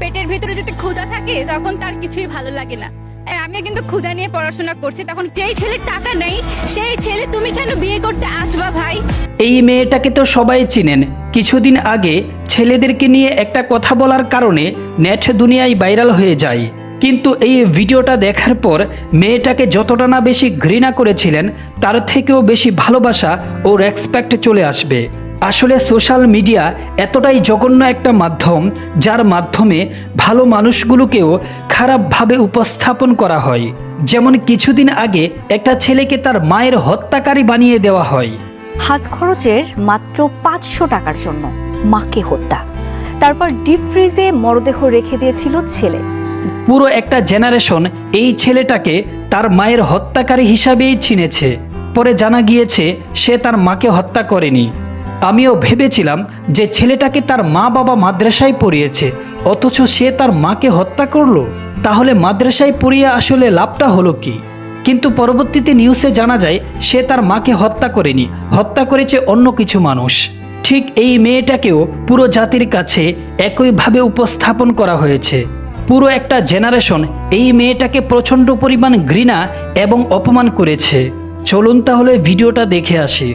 পেটের ভিতরে যদি ক্ষুধা থাকে তখন তার কিছুই ভালো লাগে না। আমিও কিন্তু ক্ষুধা নিয়ে পড়াশোনা করছি, তখন যেই ছেলের টাকা নেই সেই ছেলে তুমি কেন বিয়ে করতে আসবা ভাই? এই মেয়েটাকে তো সবাই চিনেন। কিছুদিন আগে ছেলেদেরকে নিয়ে একটা কথা বলার কারণে নেট দুনিয়ায় ভাইরাল হয়ে যায়। কিন্তু এই ভিডিওটা দেখার পর মেয়েটাকে যতটা না বেশি ঘৃণা করেছিলেন তার থেকেও বেশি ভালোবাসা ও রেসপেক্ট চলে আসবে। আসলে সোশ্যাল মিডিয়া এতটাই জঘন্য একটা মাধ্যম, যার মাধ্যমে ভালো মানুষগুলোকেও খারাপভাবে উপস্থাপন করা হয়। যেমন কিছুদিন আগে একটা ছেলেকে তার মায়ের হত্যাকারী বানিয়ে দেওয়া হয়। হাত খরচের মাত্র 500 টাকার জন্য মাকে হত্যা, তারপর ডিপ ফ্রিজে মরদেহ রেখে দিয়েছিল ছেলে। পুরো একটা জেনারেশন এই ছেলেটাকে তার মায়ের হত্যাকারী হিসাবেই চিনেছে। পরে জানা গিয়েছে সে তার মাকে হত্যা করেনি। আমিও ভেবেছিলাম যে ছেলেটাকে তার মা বাবা মাদ্রাসায় পড়িয়েছে, অথচ সে তার মাকে হত্যা করলো। তাহলে মাদ্রাসায় পড়িয়ে আসলে লাভটা হলো কি? কিন্তু পরবর্তীতে নিউজে জানা যায় সে তার মাকে হত্যা করেনি, হত্যা করেছে অন্য কিছু মানুষ। ঠিক এই মেয়েটাকেও পুরো জাতির কাছে একইভাবে উপস্থাপন করা হয়েছে। পুরো একটা জেনারেশন এই মেয়েটাকে প্রচণ্ড পরিমাণ ঘৃণা এবং অপমান করেছে। চলুন তাহলে ভিডিওটা দেখে আসি।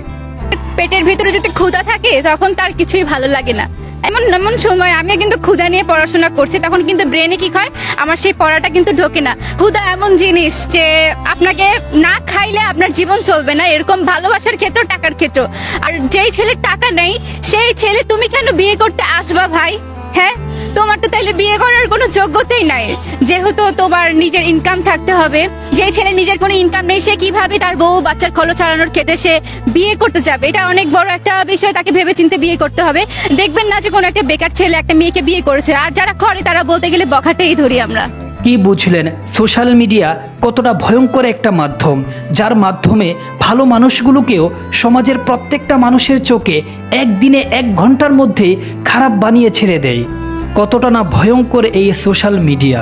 পেটের ভিতরে যদি ক্ষুধা থাকে তখন তার কিছুই ভালো লাগে না। এমন এমন সময় আমিও কিন্তু ক্ষুধা নিয়ে পড়াশোনা করছি, তখন কিন্তু ব্রেনে কি হয়, আমার সেই পড়াটা কিন্তু ঢোকে না। ক্ষুধা এমন জিনিস যে আপনাকে না খাইলে আপনার জীবন চলবে না, এরকম ভালোবাসার ক্ষেত্র, টাকার ক্ষেত্র। আর যেই ছেলের টাকা নেই সেই ছেলে তুমি কেন বিয়ে করতে আসবা ভাই? হ্যাঁ, তোমার তো তাইলে বিয়ে করার কোনো যোগ্যতাই নাই, যেহেতু তোমার নিজের ইনকাম থাকতে হবে। যে ছেলে নিজের কোনো ইনকাম নেই সে কিভাবে তার বউ বাচ্চার খরচ চালানোর ক্ষেত্রে সে বিয়ে করতে যাবে? এটা অনেক বড় একটা বিষয়, তাকে ভেবেচিন্তে বিয়ে করতে হবে। দেখবেন না যে কোনো একটা বেকার ছেলে একটা মেয়েকে বিয়ে করেছে, আর যারা করে তারা বলতে গেলে বখাটেই ধরি আমরা। কি বুঝলেন সোশ্যাল মিডিয়া কতটা ভয়ঙ্কর একটা মাধ্যম, যার মাধ্যমে ভালো মানুষগুলোকেও সমাজের প্রত্যেকটা মানুষের চোখে একদিনে 1 ঘন্টার মধ্যে খারাপ বানিয়ে ছেড়ে দেয়। কতটা না ভয়ঙ্কর এই সোশ্যাল মিডিয়া।